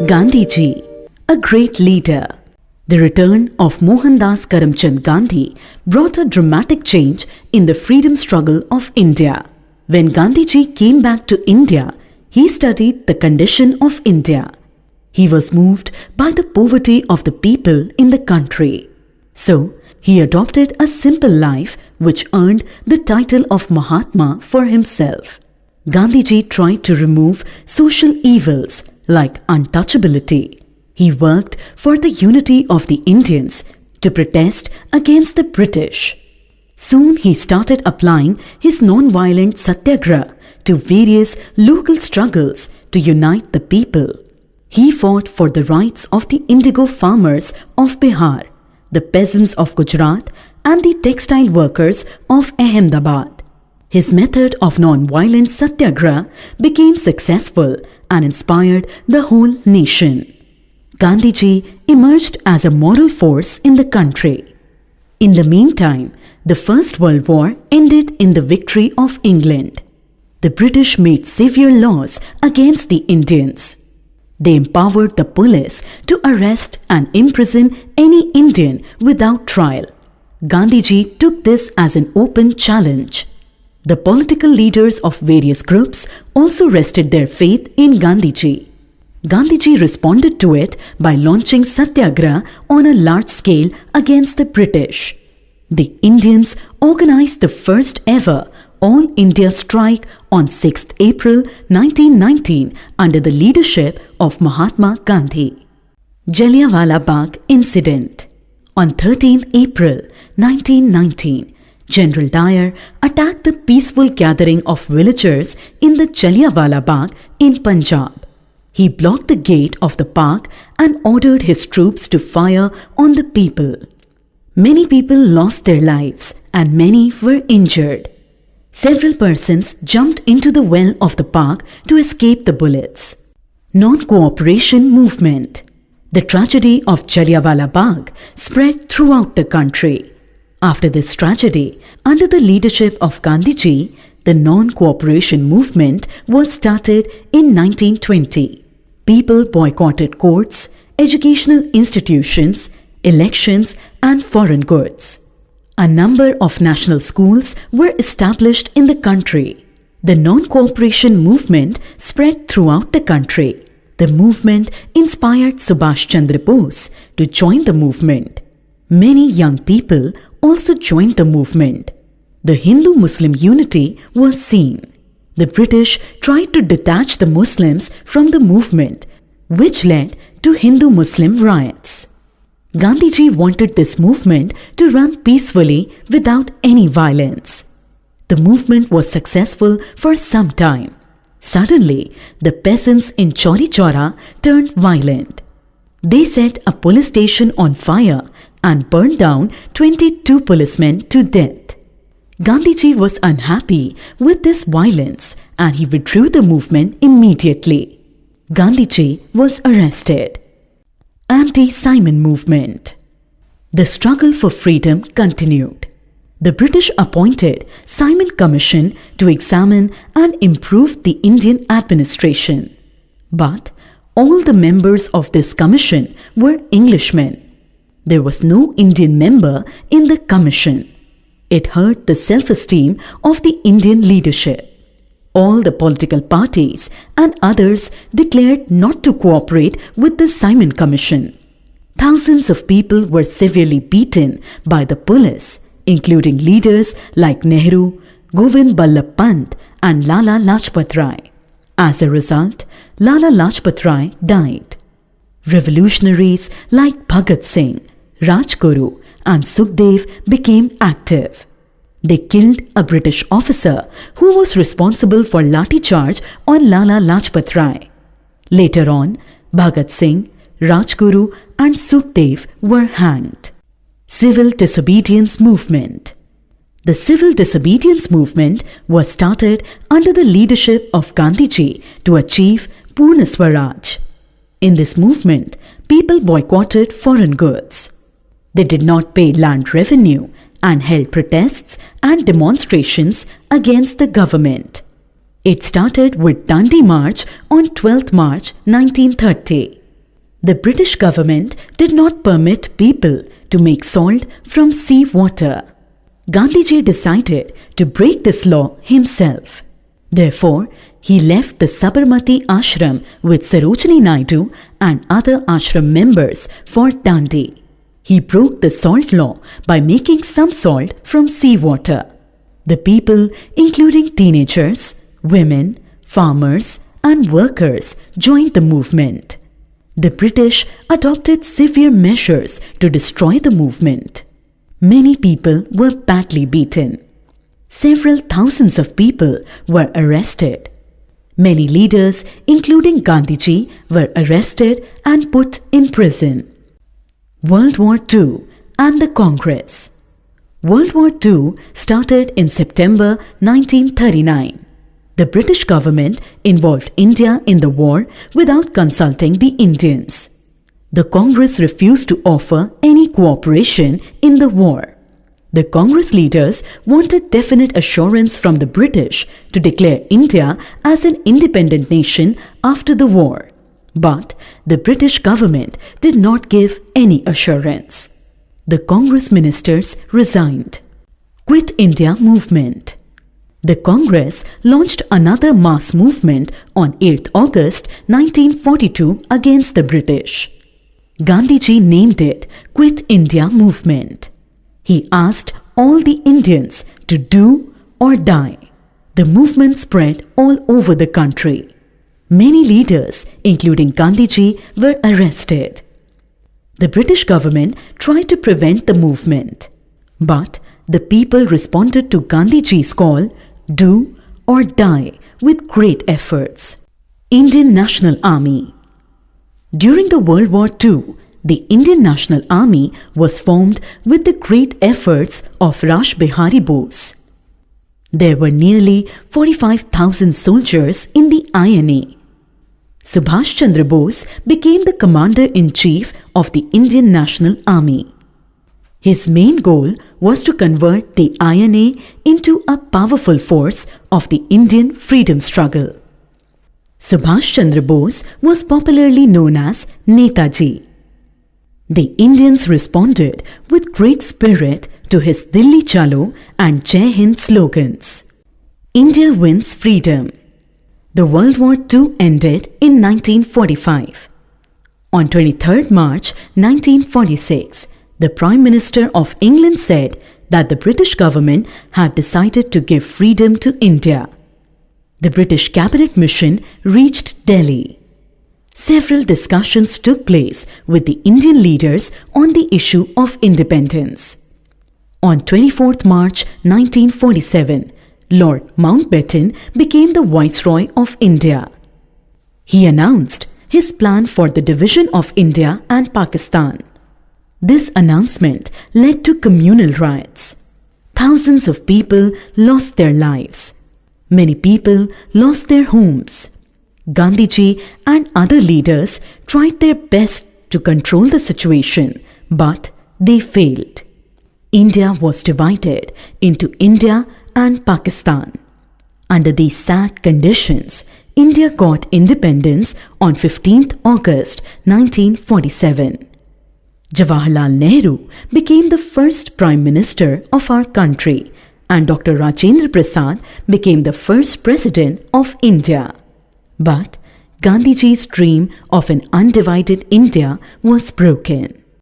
Gandhiji, a great leader. The return of Mohandas Karamchand Gandhi brought a dramatic change in the freedom struggle of India. When Gandhiji came back to India, he studied the condition of India. He was moved by the poverty of the people in the country. So, he adopted a simple life which earned the title of Mahatma for himself. Gandhiji tried to remove social evils like untouchability. He worked for the unity of the Indians to protest against the British. Soon he started applying his non-violent satyagraha to various local struggles to unite the people. He fought for the rights of the indigo farmers of Bihar, the peasants of Gujarat, and the textile workers of Ahmedabad. His method of non-violent satyagraha became successful and inspired the whole nation. Gandhiji emerged as a moral force in the country. In the meantime, the First World War ended in the victory of England. The British made severe laws against the Indians. They empowered the police to arrest and imprison any Indian without trial. Gandhiji took this as an open challenge. The political leaders of various groups also rested their faith in Gandhiji. Gandhiji responded to it by launching satyagraha on a large scale against the British. The Indians organized the first ever All India strike on 6th April 1919 under the leadership of Mahatma Gandhi. JALLIANWALA BAGH incident. On 13th April 1919, General Dyer attacked the peaceful gathering of villagers in the Jallianwala Bagh in Punjab. He blocked the gate of the park and ordered his troops to fire on the people. Many people lost their lives and many were injured. Several persons jumped into the well of the park to escape the bullets. Non-cooperation movement. The tragedy of Jallianwala Bagh spread throughout the country. After this tragedy, under the leadership of Gandhiji, the non-cooperation movement was started in 1920. People boycotted courts, educational institutions, elections, and foreign goods. A number of national schools were established in the country. The non-cooperation movement spread throughout the country. The movement inspired Subhash Chandra Bose to join the movement. Many young people also joined the movement. The Hindu-Muslim unity was seen. The British tried to detach the Muslims from the movement, which led to Hindu-Muslim riots. Gandhiji wanted this movement to run peacefully without any violence. The movement was successful for some time. Suddenly, the peasants in Chauri Chaura turned violent. They set a police station on fire and burned down 22 policemen to death. Gandhiji was unhappy with this violence and he withdrew the movement immediately. Gandhiji was arrested. Anti-Simon movement. The struggle for freedom continued. The British appointed Simon Commission to examine and improve the Indian administration. But all the members of this commission were Englishmen. There was no Indian member in the commission. It hurt the self-esteem of the Indian leadership. All the political parties and others declared not to cooperate with the Simon Commission. Thousands of people were severely beaten by the police, including leaders like Nehru, Govind Ballabh Pant and Lala Lajpat Rai. As a result, Lala Lajpat Rai died. Revolutionaries like Bhagat Singh, Rajguru and Sukhdev became active. They killed a British officer who was responsible for lathi charge on Lala Lajpat Rai. Later on, Bhagat Singh, Rajguru and Sukhdev were hanged. Civil Disobedience Movement. The Civil Disobedience Movement was started under the leadership of Gandhiji to achieve Purna Swaraj. In this movement, people boycotted foreign goods. They did not pay land revenue and held protests and demonstrations against the government. It started with Dandi March on 12th March 1930. The British government did not permit people to make salt from sea water. Gandhiji decided to break this law himself. Therefore, he left the Sabarmati ashram with Sarojini Naidu and other ashram members for Dandi. He broke the salt law by making some salt from seawater. The people, including teenagers, women, farmers, and workers, joined the movement. The British adopted severe measures to destroy the movement. Many people were badly beaten. Several thousands of people were arrested. Many leaders, including Gandhiji, were arrested and put in prison. World War II and the Congress. World War II started in September 1939. The British government involved India in the war without consulting the Indians. The Congress refused to offer any cooperation in the war. The Congress leaders wanted definite assurance from the British to declare India as an independent nation after the war. But the British government did not give any assurance. The Congress ministers resigned. Quit India movement. The Congress launched another mass movement on 8th August 1942 against the British. Gandhiji named it Quit India Movement. He asked all the Indians to do or die. The movement spread all over the country. Many leaders, including Gandhiji, were arrested. The British government tried to prevent the movement, but the people responded to Gandhiji's call, do or die, with great efforts. Indian National Army. During the World War II, the Indian National Army was formed with the great efforts of Rash Bihari Bose. There were nearly 45,000 soldiers in the INA. Subhash Chandra Bose became the Commander-in-Chief of the Indian National Army. His main goal was to convert the INA into a powerful force of the Indian freedom struggle. Subhash Chandra Bose was popularly known as Netaji. The Indians responded with great spirit to his Dilli Chalo and Jai Hind slogans. India wins freedom. The World War II ended in 1945. On 23rd March 1946, the Prime Minister of England said that the British government had decided to give freedom to India. The British cabinet mission reached Delhi. Several discussions took place with the Indian leaders on the issue of independence. On 24th March 1947, Lord Mountbatten became the Viceroy of India. He announced his plan for the division of India and Pakistan. This announcement led to communal riots. Thousands of people lost their lives. Many people lost their homes. Gandhiji and other leaders tried their best to control the situation, but they failed. India was divided into India and Pakistan. Under these sad conditions, India got independence on 15th August 1947. Jawaharlal Nehru became the first Prime Minister of our country, and Dr. Rajendra Prasad became the first President of India. But Gandhiji's dream of an undivided India was broken.